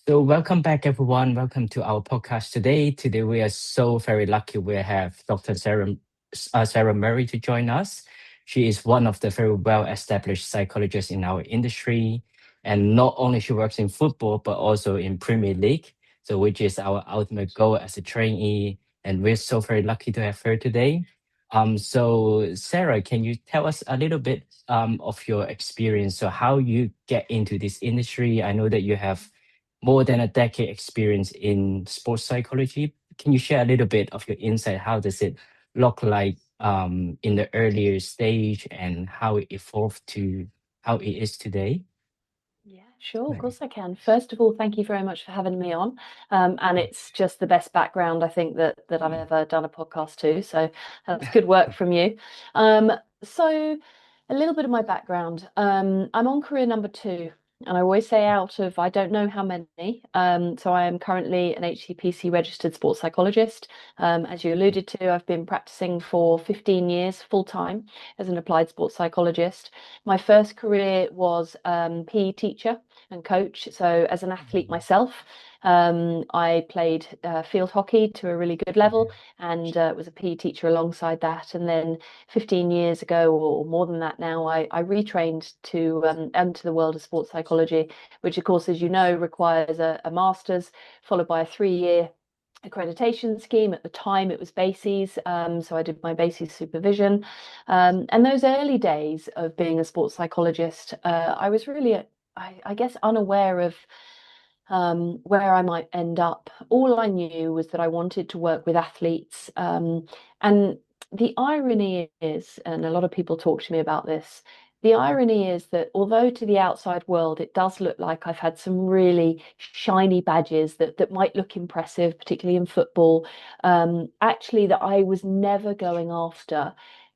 So welcome back, everyone. Welcome to our podcast today. Today we are so very lucky we have Dr. Sarah Murray to join us. She is one of the very well-established psychologists in our industry, and not only she works in football but also in Premier League. So which is our ultimate goal as a trainee, and we're so very lucky to have her today. So Sarah, can you tell us a little bit of your experience? So how you get into this industry? I know that you have more than a decade experience in sports psychology. Can you share a little bit of your insight? How does it look like in the earlier stage and how it evolved to how it is today? Yeah, sure, of Right. course I can. First of all, thank you very much for having me on. And it's just the best background I think that I've ever done a podcast to. So that's good work from you. Um, so a little bit of my background. I'm on career number two, and I always say out of I don't know how many. So I am currently an HCPC registered sports psychologist. As you alluded to, I've been practicing for 15 years full time as an applied sports psychologist. My first career was PE teacher and coach. So, as an athlete myself, I played field hockey to a really good level and was a PE teacher alongside that. And then 15 years ago, or more than that now, I retrained to enter the world of sports psychology, which, of course, as you know, requires a master's followed by a 3 year accreditation scheme. At the time, it was BASIS, so I did my BASIS supervision. And those early days of being a sports psychologist, I was really, I guess, unaware of where I might end up. All I knew was that I wanted to work with athletes. And the irony is, and a lot of people talk to me about this, the irony is that although to the outside world it does look like I've had some really shiny badges that might look impressive, particularly in football, actually that I was never going after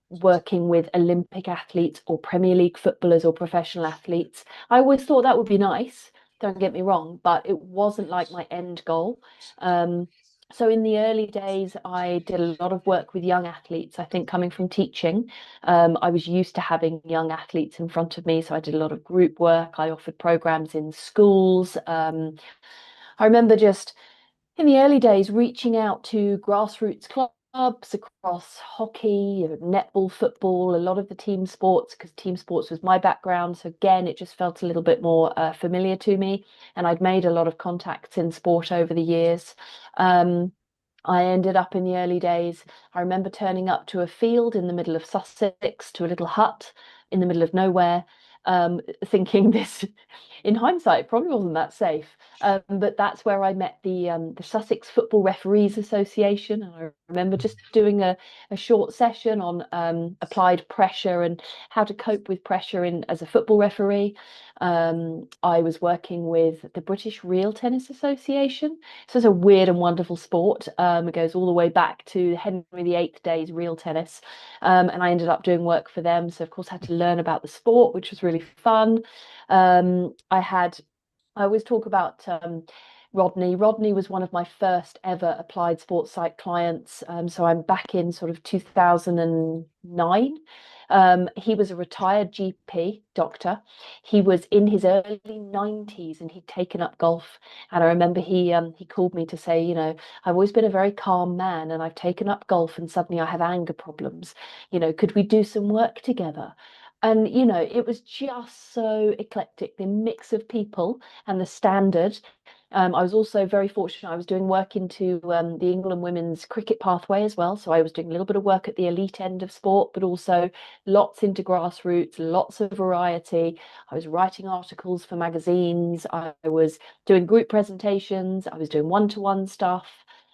working with Olympic athletes or Premier League footballers or professional athletes. I always thought that would be nice, don't get me wrong, but it wasn't like my end goal. Um, so in the early days, I did a lot of work with young athletes. I think coming from teaching, I was used to having young athletes in front of me. So I did a lot of group work. I offered programs in schools. I remember just in the early days reaching out to grassroots clubs across hockey, netball, football, a lot of the team sports, because team sports was my background. So again, it just felt a little bit more familiar to me. And I'd made a lot of contacts in sport over the years. Um, I ended up in the early days. I remember turning up to a field in the middle of Sussex, to a little hut in the middle of nowhere, thinking this, in hindsight, probably wasn't that safe. But that's where I met the Sussex Football Referees Association. And I remember just doing a short session on applied pressure and how to cope with pressure in as a football referee. I was working with the British Real Tennis Association. So it's a weird and wonderful sport. It goes all the way back to Henry VIII days real tennis. And I ended up doing work for them. So of course I had to learn about the sport, which was really fun. I always talk about Rodney. Rodney was one of my first ever applied sports psych clients. So I'm back in sort of 2009. He was a retired GP doctor. He was in his early 90s and he'd taken up golf. And I remember he called me to say, I've always been a very calm man and I've taken up golf and suddenly I have anger problems. Could we do some work together? And it was just so eclectic, the mix of people and the standard. I was also very fortunate. I was doing work into the England women's cricket pathway as well. So I was doing a little bit of work at the elite end of sport, but also lots into grassroots, lots of variety. I was writing articles for magazines. I was doing group presentations. I was doing one-to-one stuff.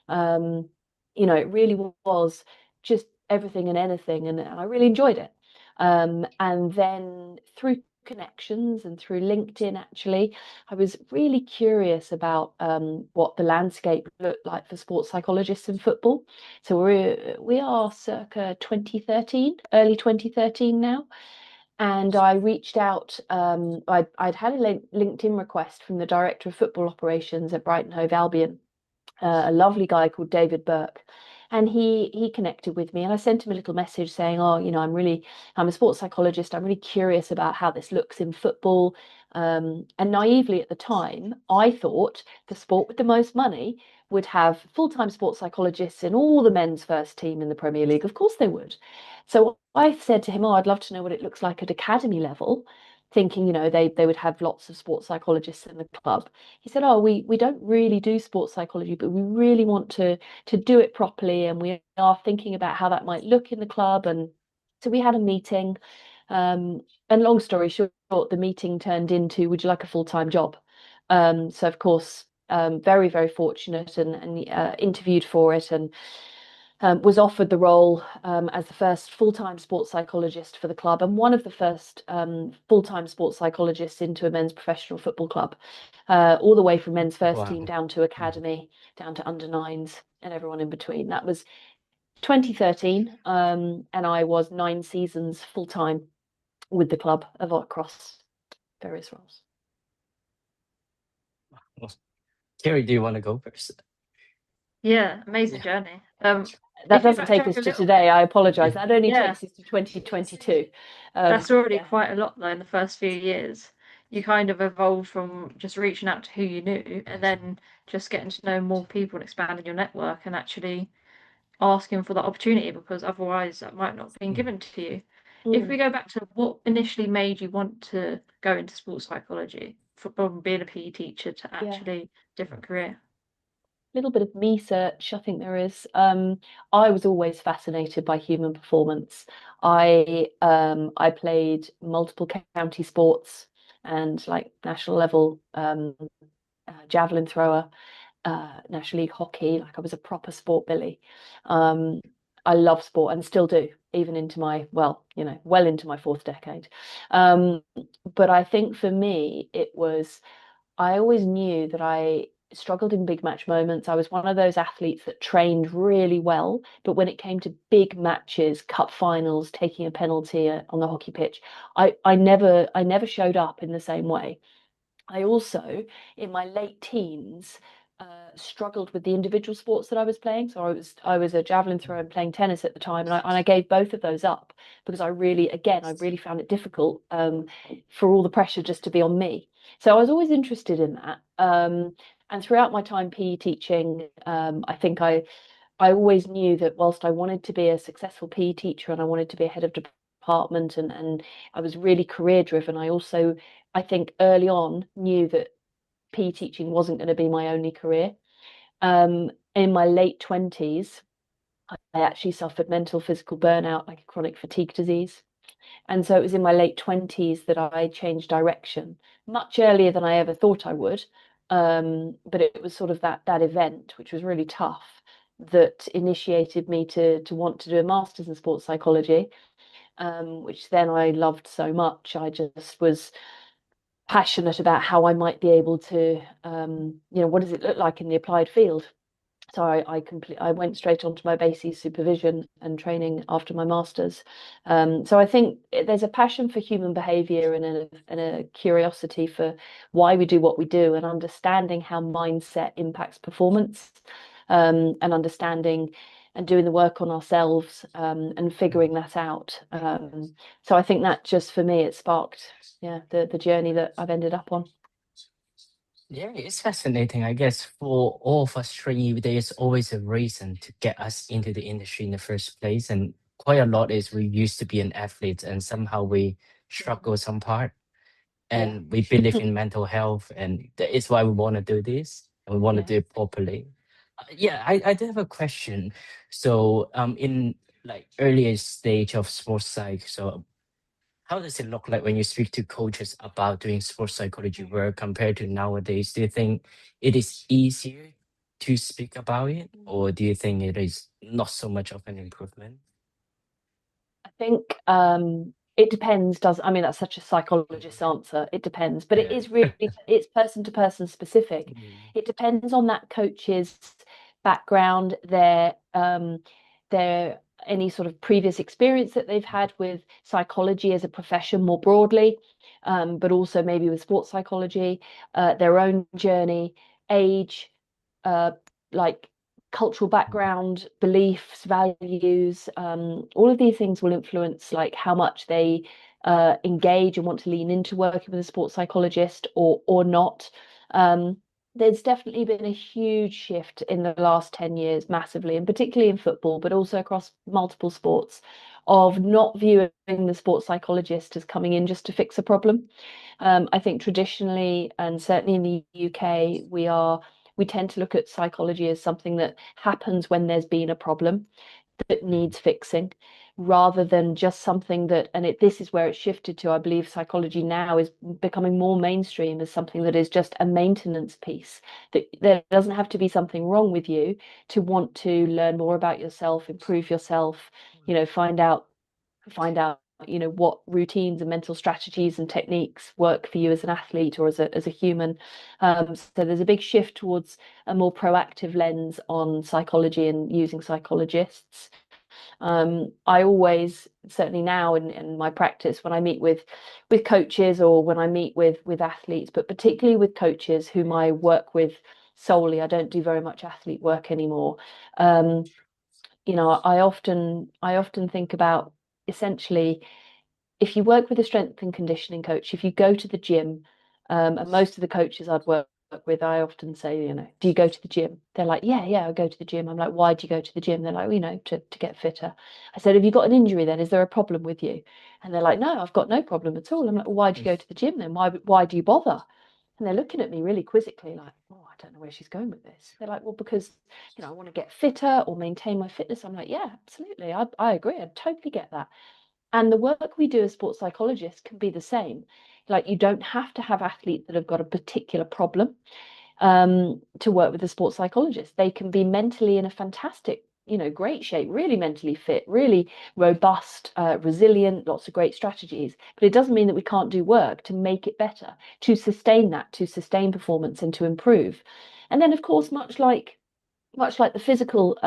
Um, it really was just everything and anything, and I really enjoyed it. And then through connections and through LinkedIn, actually, I was really curious about what the landscape looked like for sports psychologists in football. So we are circa 2013, early 2013 now. And I reached out. I'd had a LinkedIn request from the director of football operations at Brighton Hove Albion, a lovely guy called David Burke. And he connected with me, and I sent him a little message saying, oh, I'm a sports psychologist. I'm really curious about how this looks in football. And naively at the time, I thought the sport with the most money would have full-time sports psychologists in all the men's first team in the Premier League. Of course they would. So I said to him, oh, I'd love to know what it looks like at academy level, thinking, they would have lots of sports psychologists in the club. He said, oh, we don't really do sports psychology, but we really want to do it properly, and we are thinking about how that might look in the club. And so we had a meeting, and long story short, the meeting turned into, would you like a full-time job? So of course, very, very fortunate, and interviewed for it, and was offered the role as the first full-time sports psychologist for the club, and one of the first full-time sports psychologists into a men's professional football club, all the way from men's first team Wow. down to academy, down to under nines, and everyone in between. That was 2013, and I was 9 seasons full-time with the club across various roles. Well, Terry, do you want to go first? Yeah, amazing Yeah. journey. That If you doesn't take backtrack us a to little today. bit, I apologize. Yeah. That only yeah, takes us to 2022. that's already Yeah. quite a lot though in the first few years. You kind of evolved from just reaching out to who you knew and then just getting to know more people and expanding your network and actually asking for that opportunity because otherwise that might not have been given to you. If we go back to what initially made you want to go into sports psychology, from being a PE teacher to Yeah. actually different career. Little bit of me search, I think there is. I was always fascinated by human performance. I played multiple county sports and like national level javelin thrower, National League hockey. Like I was a proper sport billy. I love sport and still do, even into my well into my fourth decade. But I think for me, I always knew that I struggled in big match moments. I was one of those athletes that trained really well, but when it came to big matches, cup finals, taking a penalty on the hockey pitch, I never showed up in the same way. I also, in my late teens, struggled with the individual sports that I was playing. So I was a javelin thrower and playing tennis at the time, and I gave both of those up because I really found it difficult for all the pressure just to be on me. So I was always interested in that. And throughout my time PE teaching, I think I always knew that whilst I wanted to be a successful PE teacher and I wanted to be a head of department, and I was really career driven, I also, I think early on knew that PE teaching wasn't going to be my only career. In my late 20s, I actually suffered mental physical burnout, like a chronic fatigue disease. And so it was in my late 20s that I changed direction, much earlier than I ever thought I would. But it was sort of that event, which was really tough, that initiated me to want to do a master's in sports psychology, which then I loved so much. I just was passionate about how I might be able to, what does it look like in the applied field? So I went straight onto my BASIS supervision and training after my master's. So I think there's a passion for human behavior and a curiosity for why we do what we do, and understanding how mindset impacts performance, and understanding and doing the work on ourselves, and figuring that out. So I think that just for me, it sparked, the journey that I've ended up on. Yeah, it's fascinating. I guess for all of us trainee, there's always a reason to get us into the industry in the first place. And quite a lot is we used to be an athlete and somehow we struggle some part. Yeah. And we believe in mental health, and that is why we want to do this and we want to Yeah. do it properly. Yeah, I do have a question. So in like earlier stage of sports psych, so how does it look like when you speak to coaches about doing sports psychology work compared to nowadays? Do you think it is easier to speak about it, or do you think it is not so much of an improvement? I think it depends. That's such a psychologist's answer. It depends, but it Yeah. is really it's person to person specific. Mm. It depends on that coach's background, their any sort of previous experience that they've had with psychology as a profession more broadly, but also maybe with sports psychology, their own journey, age, like cultural background, beliefs, values, all of these things will influence like how much they engage and want to lean into working with a sports psychologist or not. There's definitely been a huge shift in the last 10 years, massively, and particularly in football, but also across multiple sports, of not viewing the sports psychologist as coming in just to fix a problem. I think traditionally, and certainly in the UK, we tend to look at psychology as something that happens when there's been a problem that needs fixing, rather than just something that, and this is where it's shifted to. I believe psychology now is becoming more mainstream as something that is just a maintenance piece, that there doesn't have to be something wrong with you to want to learn more about yourself, improve yourself, find out what routines and mental strategies and techniques work for you as an athlete or as a human. So there's a big shift towards a more proactive lens on psychology and using psychologists. I always, certainly now in my practice, when I meet with coaches or when I meet with athletes, but particularly with coaches whom I work with solely, I don't do very much athlete work anymore. I often think about, essentially, if you work with a strength and conditioning coach, if you go to the gym, and most of the coaches I'd work with, I often say, do you go to the gym? They're like, yeah, I go to the gym. I'm like, why do you go to the gym? They're like, to get fitter. I said, have you got an injury then? Is there a problem with you? And they're like, no, I've got no problem at all. I'm like, well, why do you go to the gym then? Why do you bother? And they're looking at me really quizzically, like, oh, I don't know where she's going with this. They're like, well, because, I want to get fitter or maintain my fitness. I'm like, yeah, absolutely. I agree. I totally get that. And the work we do as sports psychologists can be the same. Like, you don't have to have athletes that have got a particular problem to work with a sports psychologist. They can be mentally in a fantastic, great shape, really mentally fit, really robust, resilient, lots of great strategies. But it doesn't mean that we can't do work to make it better, to sustain that, to sustain performance and to improve. And then, of course, much like the physical,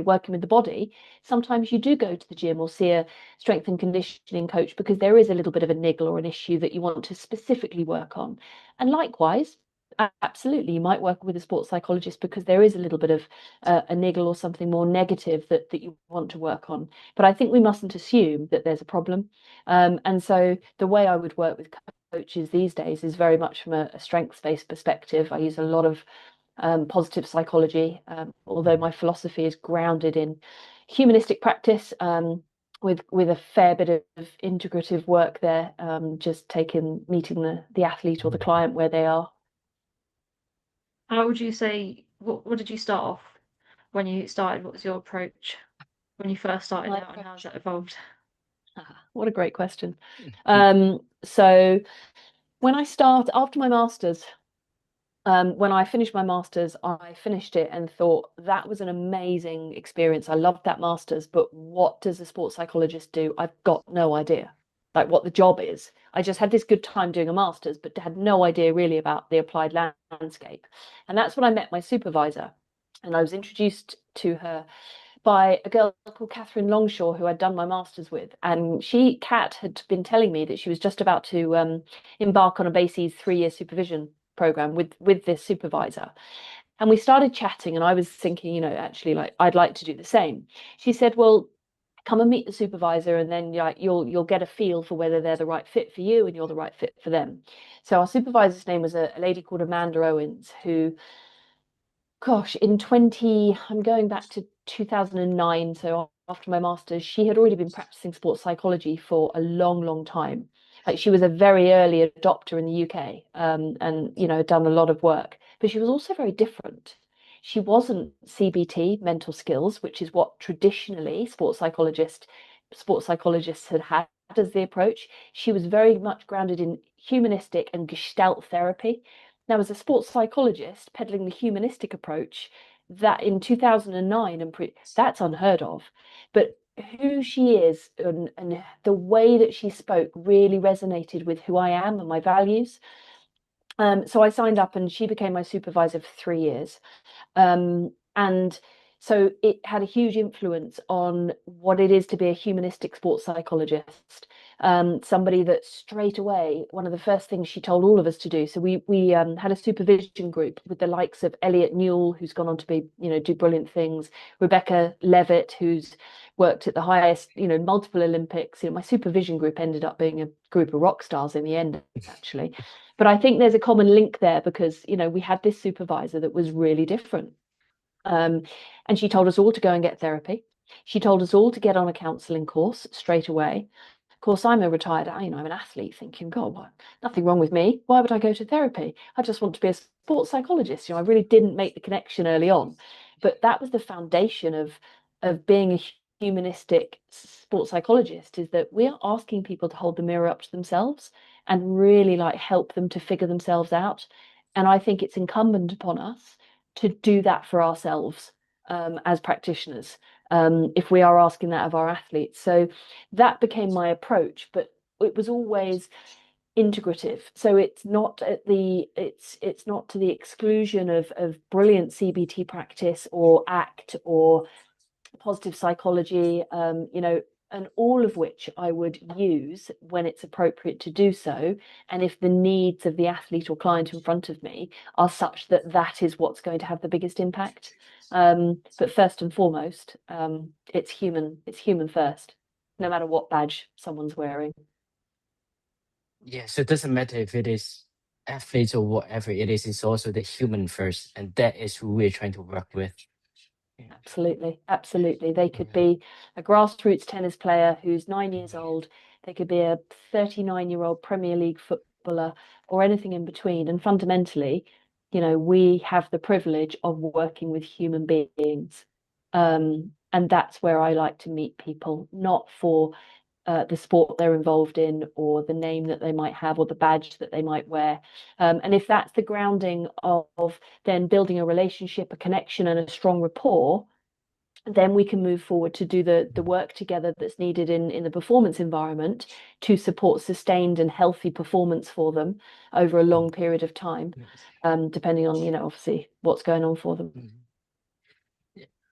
working with the body, sometimes you do go to the gym or see a strength and conditioning coach because there is a little bit of a niggle or an issue that you want to specifically work on. And likewise, absolutely, you might work with a sports psychologist because there is a little bit of a niggle or something more negative that you want to work on. But I think we mustn't assume that there's a problem. And so the way I would work with coaches these days is very much from a strengths-based perspective. I use a lot of positive psychology, although my philosophy is grounded in humanistic practice, with a fair bit of integrative work there, just meeting the athlete or the client where they are. How would you say, what did you start off when you started? What was your approach when you first started out, and how's that evolved? What a great question. So when I started after my master's, when I finished my master's, I finished it and thought that was an amazing experience. I loved that master's, but what does a sports psychologist do? I've got no idea, like what the job is. I just had this good time doing a master's, but had no idea really about the applied landscape. And that's when I met my supervisor, and I was introduced to her by a girl called Catherine Longshaw, who I'd done my master's with. And Kat, had been telling me that she was just about to embark on a BASIS 3-year supervision program with this supervisor. And we started chatting, and I was thinking, actually, like, I'd like to do the same. She said, well, come and meet the supervisor, and then you'll get a feel for whether they're the right fit for you and you're the right fit for them. So our supervisor's name was a lady called Amanda Owens, who, gosh, I'm going back to 2009. So after my master's, she had already been practicing sports psychology for a long, long time. Like, she was a very early adopter in the UK, and done a lot of work. But she was also very different. She wasn't CBT, mental skills, which is what traditionally sports psychologists had as the approach. She was very much grounded in humanistic and Gestalt therapy. Now, as a sports psychologist peddling the humanistic approach, that in 2009 that's unheard of. But who she is and the way that she spoke really resonated with who I am and my values. So I signed up, and she became my supervisor for 3 years. And so it had a huge influence on what it is to be a humanistic sports psychologist. somebody that straight away, one of the first things she told all of us to do. So we had a supervision group with the likes of Elliot Newell, who's gone on to be, do brilliant things, Rebecca Levitt, who's worked at the highest, multiple Olympics. My supervision group ended up being a group of rock stars in the end, actually. But I think there's a common link there because, we had this supervisor that was really different. And she told us all to go and get therapy. She told us all to get on a counselling course straight away. Of course, I'm a retired, I'm an athlete thinking, God, what? Nothing wrong with me. Why would I go to therapy? I just want to be a sports psychologist. I really didn't make the connection early on. But that was the foundation of being a humanistic sports psychologist, is that we are asking people to hold the mirror up to themselves and really help them to figure themselves out. And I think it's incumbent upon us to do that for ourselves as practitioners, if we are asking that of our athletes. So that became my approach, but it was always integrative. So it's not it's not to the exclusion of brilliant CBT practice or ACT or positive psychology, and all of which I would use when it's appropriate to do so. And if the needs of the athlete or client in front of me are such that that is what's going to have the biggest impact. But first and foremost, it's human first, no matter what badge someone's wearing. Yeah, so it doesn't matter if it is athletes or whatever it is, it's also the human first, and that is who we're trying to work with. Yeah. Absolutely. They could be a grassroots tennis player who's 9 years old. They could be a 39-year-old Premier League footballer or anything in between. And fundamentally, we have the privilege of working with human beings. And that's where I like to meet people, not for the sport they're involved in or the name that they might have or the badge that they might wear. And if that's the grounding of then building a relationship, a connection and a strong rapport, then we can move forward to do the work together that's needed in the performance environment to support sustained and healthy performance for them over a long period of time, depending on, obviously what's going on for them.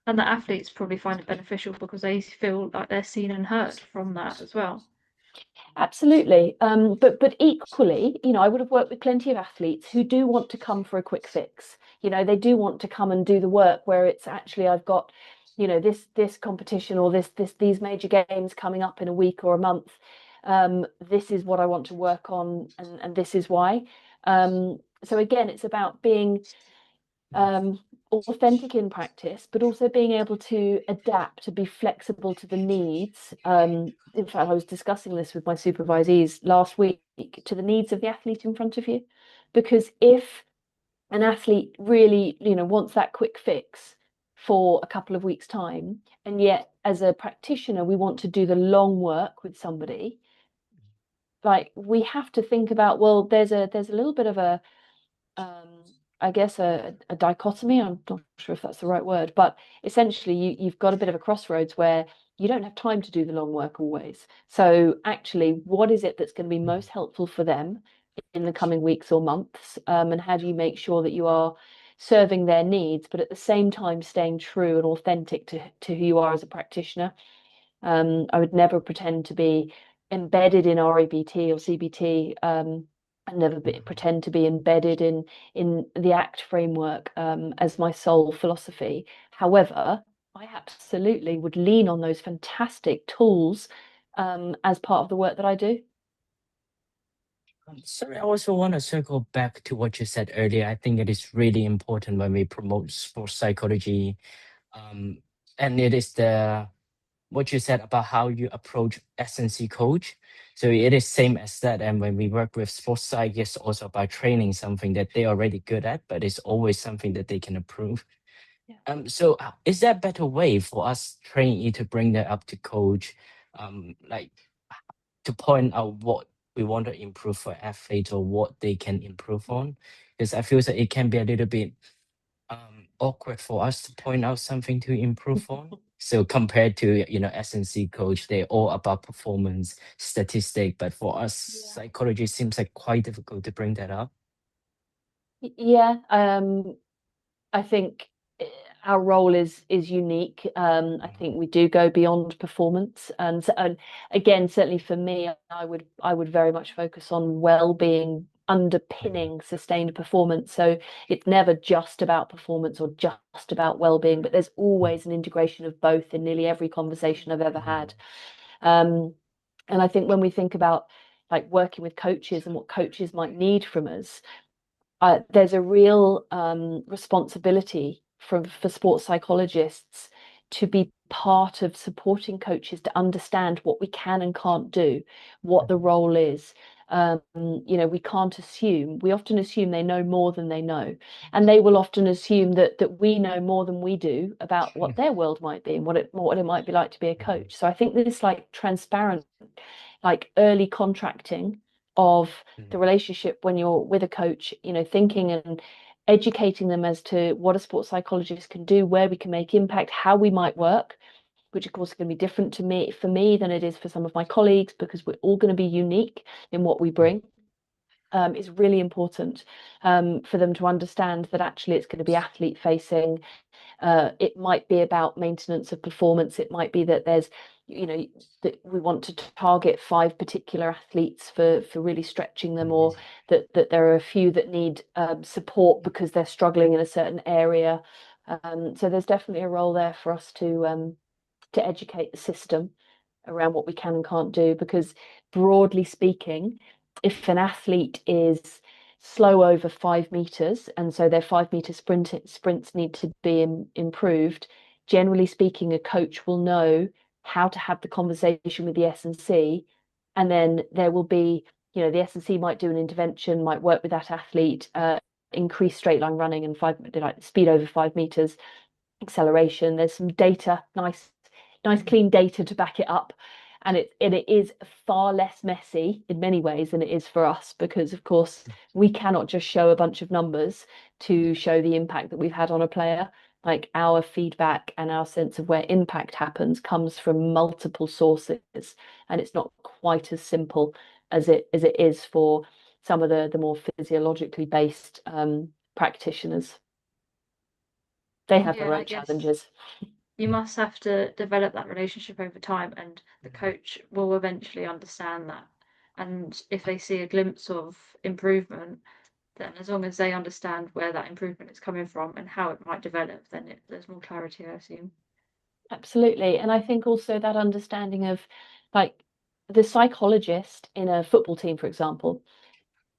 And the athletes probably find it beneficial because they feel like they're seen and heard from that as well. Absolutely. But equally, I would have worked with plenty of athletes who do want to come for a quick fix. They do want to come and do the work where it's actually, I've got, this competition or these major games coming up in a week or a month. This is what I want to work on, and this is why. So again, it's about being authentic in practice, but also being able to adapt, to be flexible to the needs. In fact, I was discussing this with my supervisees last week, to the needs of the athlete in front of you. Because if an athlete really, wants that quick fix for a couple of weeks' time, and yet as a practitioner, we want to do the long work with somebody, we have to think about, well, there's a little bit of a I guess a dichotomy. I'm not sure if that's the right word, but essentially you've got a bit of a crossroads where you don't have time to do the long work always. So actually, what is it that's going to be most helpful for them in the coming weeks or months? And how do you make sure that you are serving their needs, but at the same time staying true and authentic to who you are as a practitioner? I would never pretend to be embedded in REBT or CBT. And never pretend to be embedded in the ACT framework as my sole philosophy. However, I absolutely would lean on those fantastic tools as part of the work that I do. Sorry, I also want to circle back to what you said earlier. I think it is really important when we promote sports psychology. And it is what you said about how you approach S&C coach. So it is same as that. And when we work with sports psych, it's also about training something that they're already good at, but it's always something that they can improve. Yeah. So is there a better way for us trainee to bring that up to coach, to point out what we want to improve for athletes or what they can improve on? Because I feel that it can be a little bit awkward for us to point out something to improve on. So compared to S&C coach, they're all about performance statistic, but for us, psychology seems like quite difficult to bring that up. Yeah, I think our role is unique. I think we do go beyond performance, and again, certainly for me, I would very much focus on well-being underpinning sustained performance. So it's never just about performance or just about well-being, but there's always an integration of both in nearly every conversation I've ever had. And I think when we think about like working with coaches and what coaches might need from us, there's a real responsibility for sports psychologists to be part of supporting coaches to understand what we can and can't do, what the role is. We can't assume. We often assume they know more than they know, and they will often assume that we know more than we do about what their world might be and what it might be like to be a coach. So I think this like transparent, like early contracting of the relationship when you're with a coach, thinking and educating them as to what a sports psychologist can do, where we can make impact, how we might work, which of course is going to be different for me than it is for some of my colleagues, because we're all going to be unique in what we bring. Is really important for them to understand that actually it's going to be athlete facing. It might be about maintenance of performance. It might be that there's, that we want to target 5 particular athletes for really stretching them, or that there are a few that need support because they're struggling in a certain area. So there's definitely a role there for us to educate the system around what we can and can't do, because broadly speaking, if an athlete is slow over 5 meters, and so their 5 meter sprints need to be improved, generally speaking, a coach will know how to have the conversation with the S&C, and then there will be, the S&C might do an intervention, might work with that athlete, increase straight line running and like speed over 5 meters, acceleration. There's some data, nice clean data to back it up, and it is far less messy in many ways than it is for us, because of course we cannot just show a bunch of numbers to show the impact that we've had on a player. Like, our feedback and our sense of where impact happens comes from multiple sources, and it's not quite as simple as it is for some of the more physiologically based practitioners. They have their own challenges. You must have to develop that relationship over time, and the coach will eventually understand that. And if they see a glimpse of improvement, then as long as they understand where that improvement is coming from and how it might develop, then there's more clarity, I assume. Absolutely. And I think also that understanding of, like, the psychologist in a football team, for example,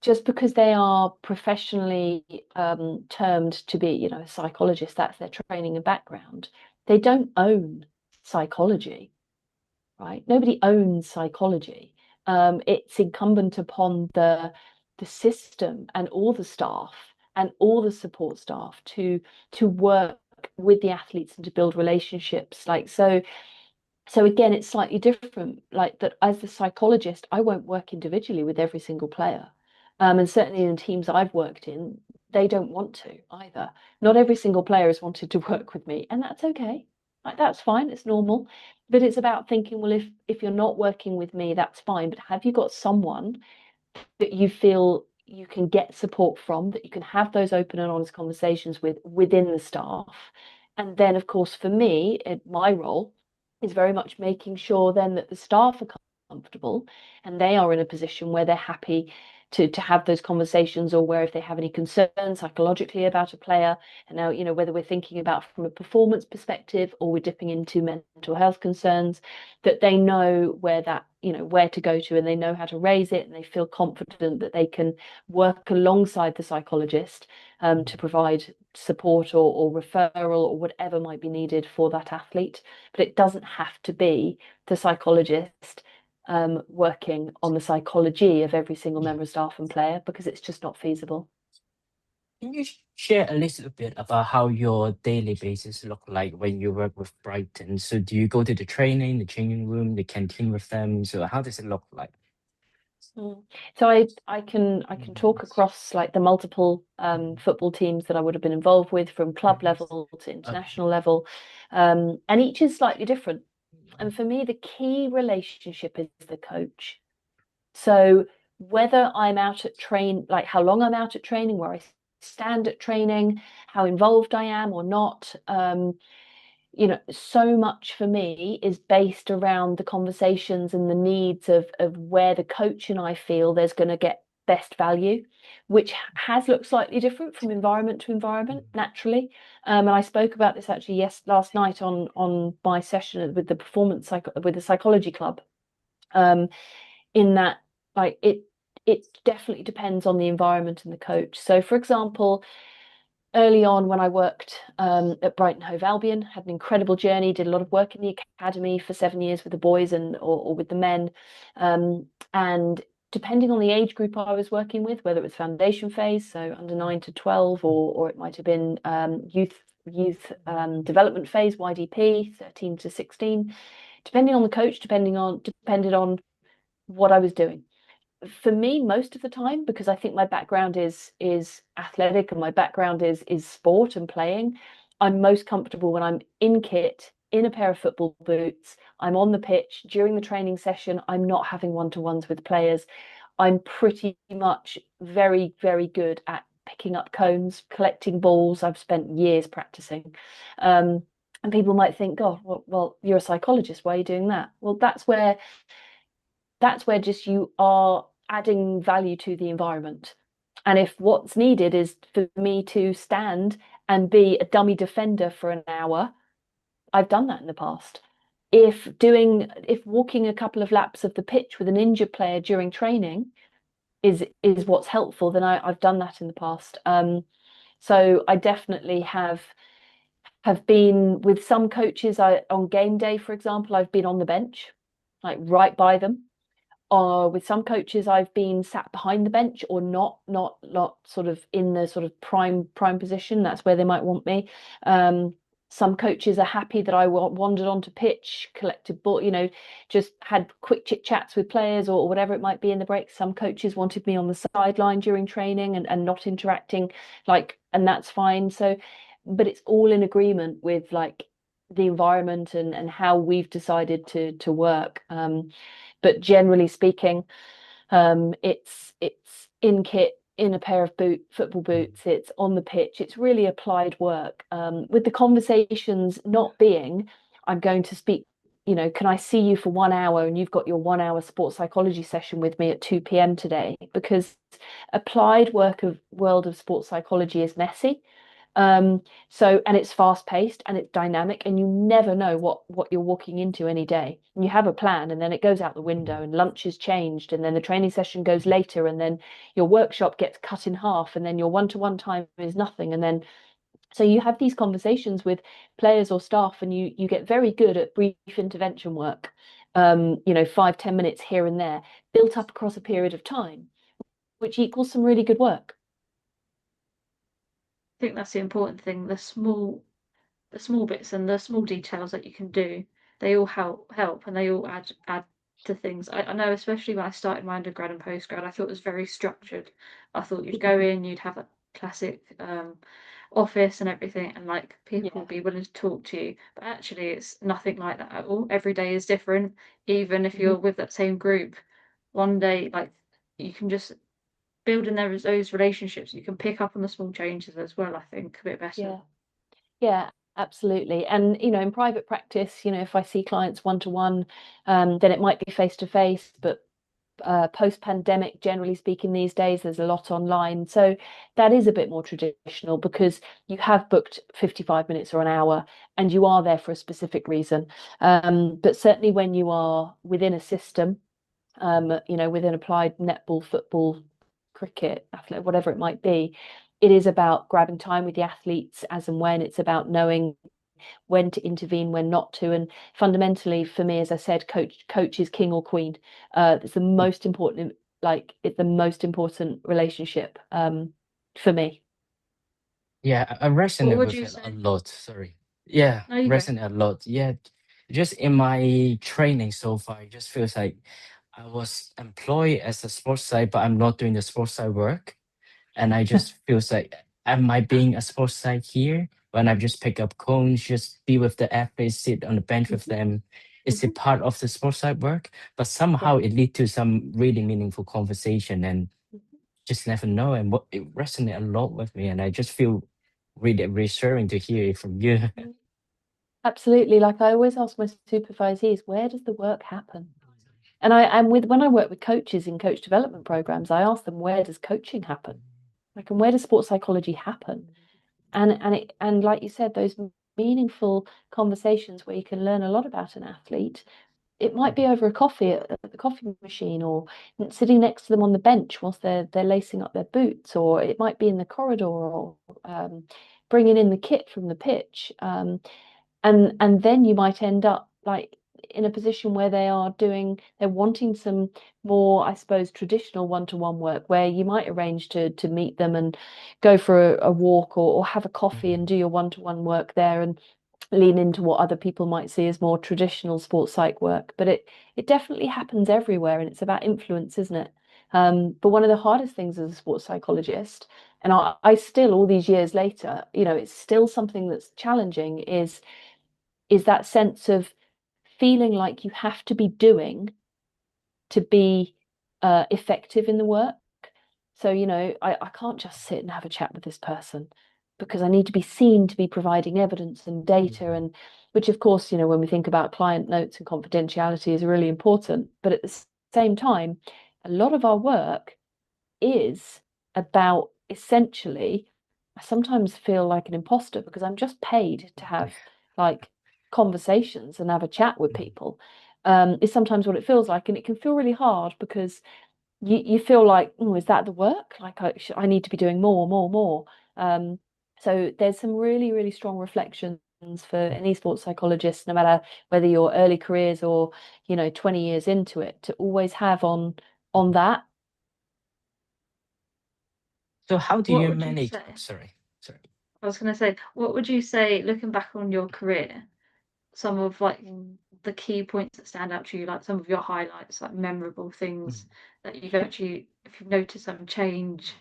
just because they are professionally termed to be, a psychologist, that's their training and background, they don't own psychology, right? Nobody owns psychology. It's incumbent upon the system and all the staff and all the support staff to work with the athletes and to build relationships. Like, so again, it's slightly different. Like, that as the psychologist, I won't work individually with every single player. And certainly in the teams I've worked in, they don't want to either. Not every single player has wanted to work with me, and that's okay. Like, that's fine, it's normal. But it's about thinking, well, if you're not working with me, that's fine. But have you got someone that you feel you can get support from, that you can have those open and honest conversations with within the staff? And then, of course, for me, my role is very much making sure then that the staff are comfortable and they are in a position where they're happy to have those conversations, or where if they have any concerns psychologically about a player, and now, whether we're thinking about from a performance perspective or we're dipping into mental health concerns, that they know where that, where to go to, and they know how to raise it, and they feel confident that they can work alongside the psychologist to provide support or referral or whatever might be needed for that athlete. But it doesn't have to be the psychologist working on the psychology of every single member of staff and player, because it's just not feasible. Can you share a little bit about how your daily basis look like when you work with Brighton? So do you go to the training, the changing room, the canteen with them? So how does it look like? So I can talk across like the multiple football teams that I would have been involved with, from club level to international level, and each is slightly different. And for me, the key relationship is the coach. So whether I'm out at like how long I'm out at training, where I stand at training, how involved I am or not. So much for me is based around the conversations and the needs of where the coach and I feel there's going to get best value, which has looked slightly different from environment to environment naturally. And I spoke about this actually last night on my session with the psychology club. In that, like it definitely depends on the environment and the coach. So, for example, early on when I worked at Brighton Hove Albion, had an incredible journey, did a lot of work in the academy for 7 years with the boys or with the men. And depending on the age group I was working with, whether it was foundation phase, so under 9 to 12, or it might have been youth development phase, YDP, 13 to 16, depending on the coach, depended on what I was doing. For me, most of the time, because I think my background is athletic and my background is sport and playing, I'm most comfortable when I'm in kit, in a pair of football boots, I'm on the pitch during the training session, I'm not having one-to-ones with players. I'm pretty much very, very good at picking up cones, collecting balls. I've spent years practicing. And people might think, oh, well, you're a psychologist, why are you doing that? Well, that's where just you are adding value to the environment. And if what's needed is for me to stand and be a dummy defender for an hour, I've done that in the past. If walking a couple of laps of the pitch with an injured player during training is what's helpful, then I've done that in the past. So I definitely have been with some coaches. On game day, for example, I've been on the bench, like right by them. With some coaches, I've been sat behind the bench or not sort of in the sort of prime position. That's where they might want me. Some coaches are happy that I wandered onto pitch, collected ball, just had quick chit chats with players or whatever it might be in the break. Some coaches wanted me on the sideline during training and not interacting, and that's fine. So, but it's all in agreement with like the environment and how we've decided to work. But generally speaking, it's in kit, in a pair of football boots, it's on the pitch, it's really applied work. With the conversations not being, I'm going to speak, can I see you for 1 hour and you've got your 1 hour sports psychology session with me at 2 p.m. today? Because applied world of sports psychology is messy. And it's fast paced and it's dynamic and you never know what you're walking into any day. And you have a plan and then it goes out the window and lunch is changed and then the training session goes later and then your workshop gets cut in half and then your one-to-one time is nothing. And then so you have these conversations with players or staff and you get very good at brief intervention work, 5-10 minutes here and there, built up across a period of time, which equals some really good work. I think that's the important thing. The small bits and the small details that you can do, they all help and they all add to things. I know, especially when I started my undergrad and postgrad, I thought it was very structured. I thought you'd go in, you'd have a classic office and everything, and like people would be willing to talk to you. But actually, it's nothing like that at all. Every day is different. Even if you're with that same group, one day, like you can just build in those relationships. You can pick up on the small changes as well. I think a bit better. Yeah, absolutely. And in private practice, if I see clients one-to-one, then it might be face-to-face, but post-pandemic, generally speaking, these days there's a lot online, so that is a bit more traditional because you have booked 55 minutes or an hour and you are there for a specific reason. But certainly when you are within a system, within applied netball, football, cricket, athlete, whatever it might be, it is about grabbing time with the athletes as and when. It's about knowing when to intervene, when not to. And fundamentally, for me, as I said, coach is king or queen. It's the most important, it's the most important relationship for me. Yeah, I resonate with it a lot. Sorry. Yeah, No, you resonate a lot. Yeah, just in my training so far, it just feels like I was employed as a sports side, but I'm not doing the sports side work. And I just feels like, am I being a sports side here when I just pick up cones, just be with the athletes, sit on the bench with them? Is it part of the sports side work? But somehow it lead to some really meaningful conversation. And just never know. And what it resonated a lot with me, and I just feel really reassuring to hear it from you. Absolutely. Like I always ask my supervisees, where does the work happen? And when I work with coaches in coach development programs, I ask them, where does coaching happen? Like, and where does sports psychology happen? And like you said, those meaningful conversations where you can learn a lot about an athlete. It might be over a coffee at the coffee machine, or sitting next to them on the bench whilst they're lacing up their boots, or it might be in the corridor, or bringing in the kit from the pitch. And then you might end up like in a position where they're wanting some more, I suppose, traditional one-to-one work, where you might arrange to meet them and go for a walk, or have a coffee and do your one-to-one work there, and lean into what other people might see as more traditional sports psych work. But it definitely happens everywhere, and it's about influence, isn't it? But one of the hardest things as a sports psychologist, and I still, all these years later, it's still something that's challenging, is that sense of feeling like you have to be doing to be effective in the work. So, I can't just sit and have a chat with this person, because I need to be seen to be providing evidence and data, and which, of course, when we think about client notes and confidentiality, is really important. But at the same time, a lot of our work is about, essentially, I sometimes feel like an imposter because I'm just paid to have like conversations and have a chat with people. Is sometimes what it feels like, and it can feel really hard because you feel like, oh, is that the work? Like I need to be doing more, more, more. So there's some really, really strong reflections for any sports psychologist, no matter whether you're early careers or 20 years into it, to always have on that. So how do What you would you manage? say? Sorry, sorry. I was going to say, what would you say, looking back on your career, some of like the key points that stand out to you, like some of your highlights, like memorable things that you've actually, if you've noticed some change,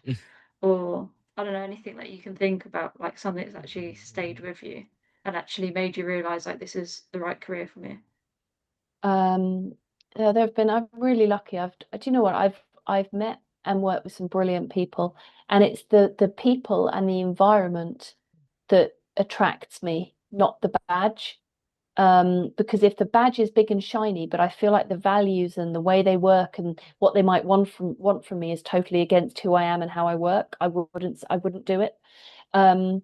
or I don't know, anything that you can think about, like something that's actually stayed with you and actually made you realize like this is the right career for me? Yeah, I'm really lucky. Do you know what? I've met and worked with some brilliant people, and it's the people and the environment that attracts me, not the badge. Because if the badge is big and shiny, but I feel like the values and the way they work and what they might want from me is totally against who I am and how I work, I wouldn't do it. Um,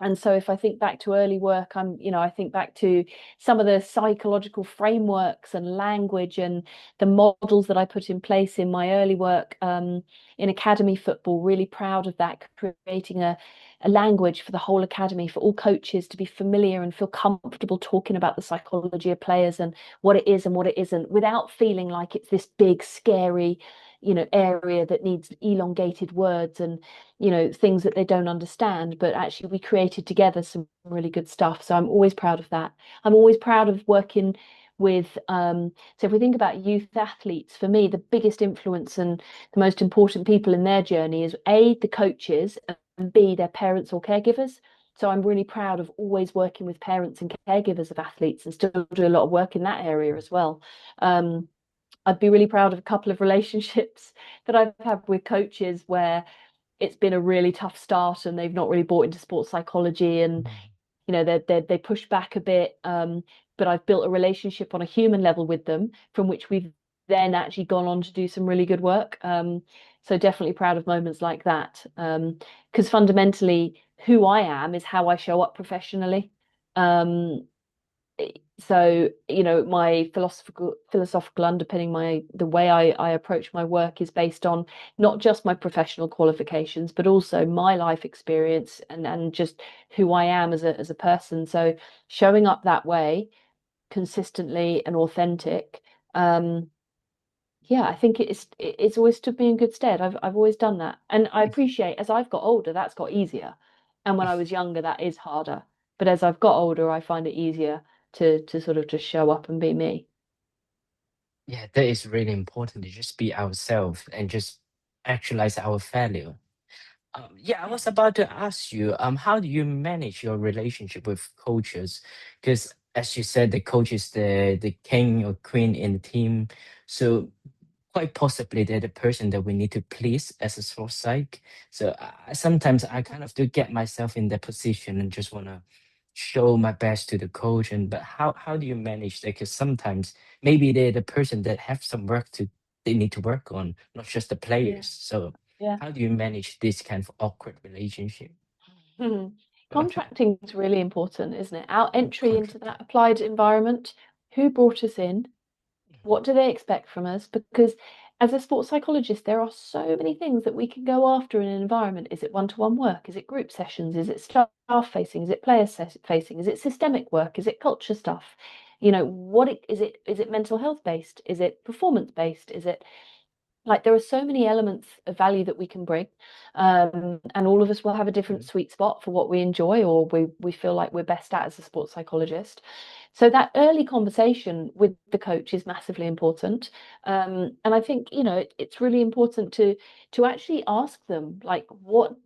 and so if I think back to early work, I think back to some of the psychological frameworks and language and the models that I put in place in my early work, in academy football. Really proud of that, creating a language for the whole academy, for all coaches to be familiar and feel comfortable talking about the psychology of players and what it is and what it isn't, without feeling like it's this big, scary, area that needs elongated words and things that they don't understand. But actually, we created together some really good stuff. So I'm always proud of that. I'm always proud of working with so if we think about youth athletes, for me the biggest influence and the most important people in their journey is A, the coaches, and B, their parents or caregivers. So I'm really proud of always working with parents and caregivers of athletes, and still do a lot of work in that area as well. I'd be really proud of a couple of relationships that I've had with coaches where it's been a really tough start and they've not really bought into sports psychology, and they push back a bit, but I've built a relationship on a human level with them, from which we've then actually gone on to do some really good work. So definitely proud of moments like that, because fundamentally who I am is how I show up professionally. um, so my philosophical underpinning, the way I approach my work, is based on not just my professional qualifications, but also my life experience and just who I am as a person. So showing up that way, consistently and authentic, yeah, I think it's always stood me in good stead. I've always done that, and I appreciate, as I've got older, that's got easier, and when I was younger, that is harder. But as I've got older, I find it easier to sort of just show up and be me. Yeah, that is really important to just be ourselves and just actualize our value. Yeah, I Yeah. was about to ask you, how do you manage your relationship with coaches? Because as you said, the coach is the king or queen in the team. So quite possibly they're the person that we need to please as a sports psych. So sometimes I kind of do get myself in that position and just want to show my best to the coach. And but how do you manage that? Because sometimes maybe they're the person that have some work to they need to work on, not just the players. So Yeah. how do you manage this kind of awkward relationship? Contracting is really important, isn't it? Our entry into Contract. that applied environment, who brought us in? What do they expect from us? Because as a sports psychologist, there are so many things that we can go after in an environment. Is it one-to-one work? Is it group sessions? Is it staff facing? Is it player facing? Is it systemic work? Is it culture stuff? You know, is it mental health based? Is it performance based? Is it like there are so many elements of value that we can bring, and all of us will have a different sweet spot for what we enjoy or we feel like we're best at as a sports psychologist. So that early conversation with the coach is massively important, and I think it's really important to actually ask them like what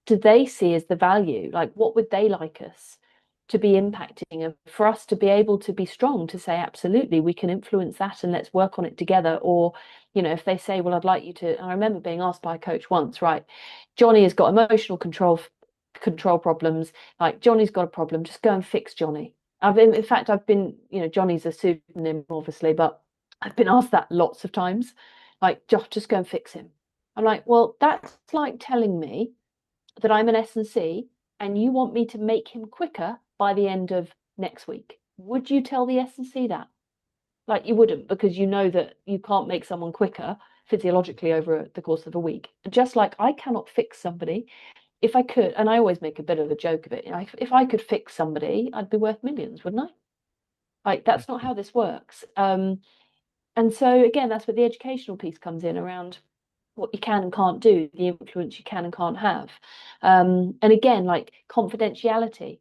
do they see as the value, like what would they like us to be impacting, and for us to be able to be strong to say absolutely we can influence that and let's work on it together. Or if they say, well, I'd like you to, and I remember being asked by a coach once, right, Johnny has got emotional control problems, like Johnny's got a problem, just go and fix Johnny. In fact, I've been, Johnny's a pseudonym obviously, but I've been asked that lots of times, like just go and fix him. I'm like, well, that's like telling me that I'm an S&C and you want me to make him quicker by the end of next week. Would you tell the S&C that? Like you wouldn't, because you know that you can't make someone quicker physiologically over the course of a week. Just like I cannot fix somebody. If I could, and I always make a bit of a joke of it, if I could fix somebody, I'd be worth millions, wouldn't I? Like that's not how this works. And so again, that's where the educational piece comes in around what you can and can't do, the influence you can and can't have. And again, like confidentiality,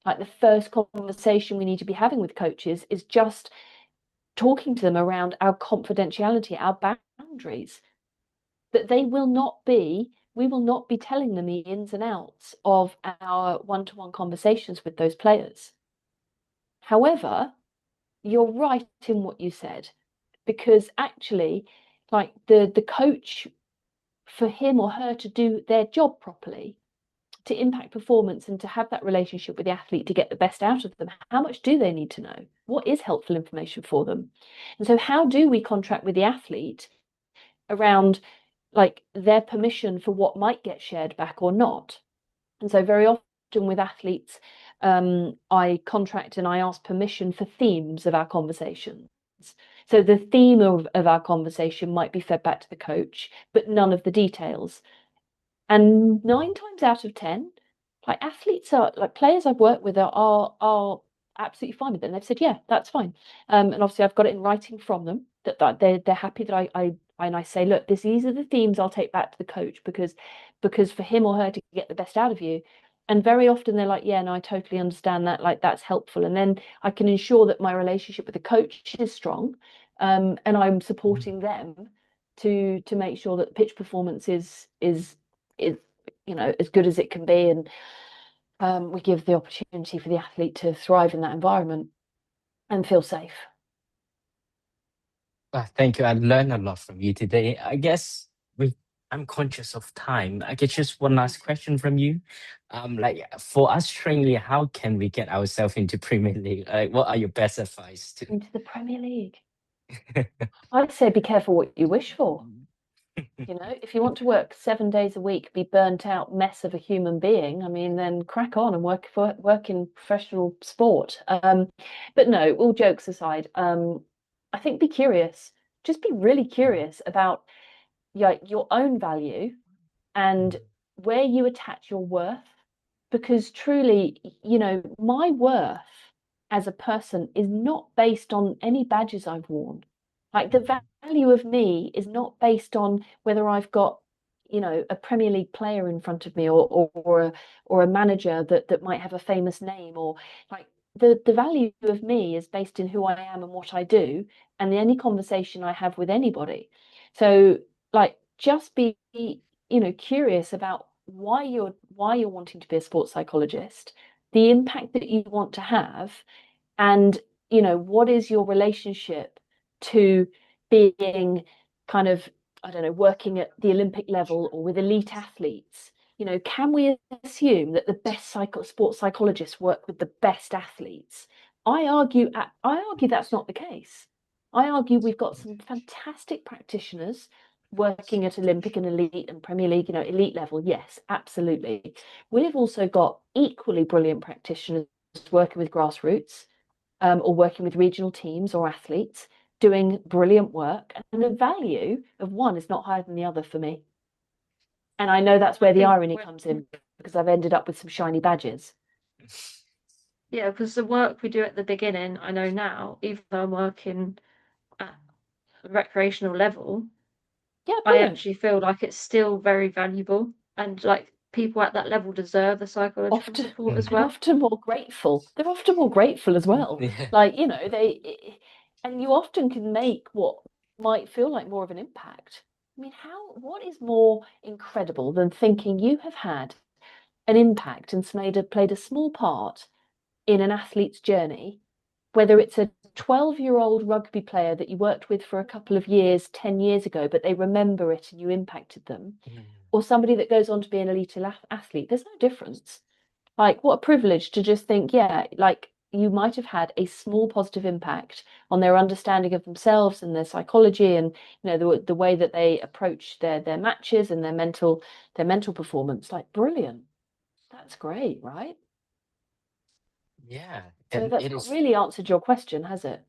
like the first conversation we need to be having with coaches is just talking to them around our confidentiality, our boundaries, that we will not be telling them the ins and outs of our one-to-one conversations with those players. However, you're right in what you said, because actually, like the coach, for him or her to do their job properly, to impact performance and to have that relationship with the athlete to get the best out of them, how much do they need to know? What is helpful information for them? And so how do we contract with the athlete around like their permission for what might get shared back or not? And so very often with athletes, I contract and I ask permission for themes of our conversations. So the theme of our conversation might be fed back to the coach, but none of the details. And 9 times out of 10, like athletes are like players I've worked with are absolutely fine with it. And they've said, yeah, that's fine. And obviously I've got it in writing from them that they're happy that I say, look, these are the themes I'll take back to the coach because for him or her to get the best out of you. And very often they're like, yeah, no, I totally understand that. Like that's helpful. And then I can ensure that my relationship with the coach is strong. And I'm supporting them to make sure that pitch performance is as good as it can be, and we give the opportunity for the athlete to thrive in that environment and feel safe. Thank you. I learned a lot from you today. I guess I'm conscious of time. I guess just one last question from you. Like for us training, how can we get ourselves into Premier League? Like, what are your best advice to? Into the Premier League, I'd say be careful what you wish for. If you want to work 7 days a week, be burnt out mess of a human being, I mean, then crack on and work in professional sport. But no, all jokes aside, I think be curious. Just be really curious about your own value and where you attach your worth. Because truly, my worth as a person is not based on any badges I've worn. Like the value of me is not based on whether I've got, a Premier League player in front of me or a manager that might have a famous name, or like the value of me is based in who I am and what I do and any conversation I have with anybody. So like just be curious about why you're wanting to be a sports psychologist, the impact that you want to have, and what is your relationship to being kind of, I don't know, working at the Olympic level or with elite athletes, you know, can we assume that the best sports psychologists work with the best athletes? I argue that's not the case. I argue we've got some fantastic practitioners working at Olympic and elite and Premier League, you know, elite level. Yes, absolutely. We've also got equally brilliant practitioners working with grassroots, or working with regional teams or athletes, doing brilliant work. And the value of one is not higher than the other for me. And I know that's where the irony comes in, because I've ended up with some shiny badges. Yeah, because the work we do at the beginning, I know now, even though I'm working at a recreational level, Yeah, I brilliant. actually feel like it's still very valuable, and like people at that level deserve the psychological support as And well. often more grateful. They're often more grateful as well. Yeah. Like, you know, and you often can make what might feel like more of an impact. I mean, what is more incredible than thinking you have had an impact and played a small part in an athlete's journey, whether it's a 12-year-old rugby player that you worked with for a couple of years, 10 years ago, but they remember it and you impacted them, or somebody that goes on to be an elite athlete. There's no difference. Like, what a privilege to just think, yeah, like you might have had a small positive impact on their understanding of themselves and their psychology, and you know the way that they approach their matches and their mental performance. Like, brilliant. That's great, right? Yeah, So and that's it not is, really answered your question, has it?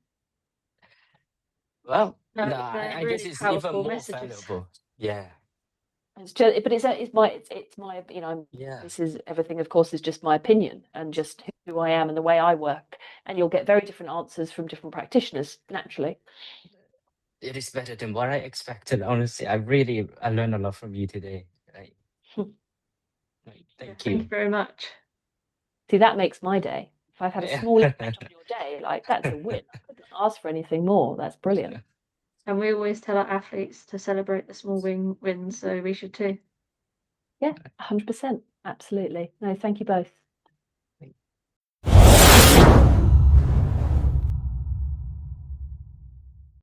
well, No, no, they're I guess really it's even powerful more messages. valuable. Yeah, It's just, but it's my, you know, yeah, this is everything, of course, is just my opinion and just who I am and the way I work. And you'll get very different answers from different practitioners, naturally. it is better than what I expected. Honestly, I learned a lot from you today. Yeah, Thank thank you. you very much. See, that makes my day. If I've had a Yeah. small impact on your day, like that's a win. I couldn't ask for anything more. That's brilliant. And we always tell our athletes to celebrate the small wins, so we should too. Yeah, 100%. Absolutely. No, thank you both.